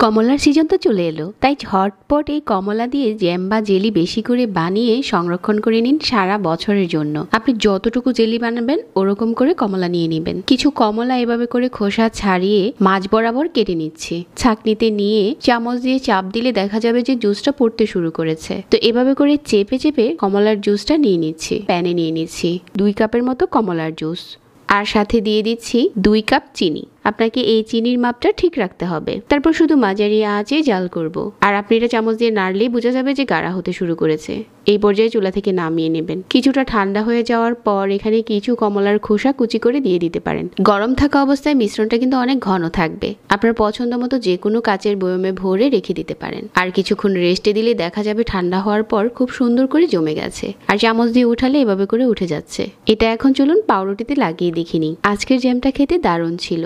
কমলার সিজন তো চলে এলো, তাই ঝটপট এই কমলা দিয়ে জ্যাম বা জেলি বেশি করে বানিয়ে সংরক্ষণ করে নিন সারা বছরের জন্য। আপনি যতটুকু জেলি বানাবেন ওরকম করে কমলা নিয়ে নেবেন। কিছু কমলা এভাবে করে খোসা ছাড়িয়ে মাঝ বরাবর কেটে নিচ্ছি। ছাঁকনিতে নিয়ে চামচ দিয়ে চাপ দিলে দেখা যাবে যে জুসটা পড়তে শুরু করেছে। তো এভাবে করে চেপে চেপে কমলার জুসটা নিয়ে নিচ্ছি। প্যানে নিয়ে নিচ্ছি 2 কাপের মতো কমলার জুস, আর সাথে দিয়ে দিচ্ছি 2 কাপ চিনি। আপনাকে এই চিনির মাপটা ঠিক রাখতে হবে। তারপর শুধু মাঝারি আঁচে জাল করব। আর আপনি এটা চামচ দিয়ে নাড়লেই বোঝা যাবে যে গাঢ় হতে শুরু করেছে। এই পর্যায়ে চুলা থেকে নামিয়ে নেবেন। কিছুটা ঠান্ডা হয়ে যাওয়ার পর এখানে কিছু কমলার খোসা কুচি করে দিয়ে দিতে পারেন। গরম থাকা অবস্থায় মিশ্রণটা কিন্তু অনেক ঘন থাকবে। আপনার পছন্দ মতো যে কোনো কাচের বয়মে ভরে রেখে দিতে পারেন। আর কিছুক্ষণ রেস্টে দিলে দেখা যাবে ঠান্ডা হওয়ার পর খুব সুন্দর করে জমে গেছে। আর চামচ দিয়ে উঠালে এভাবে করে উঠে যাচ্ছে। এটা এখন চলুন পাউরুটিতে লাগিয়ে দেখিনি। আজকের জ্যামটা খেতে দারুণ ছিল।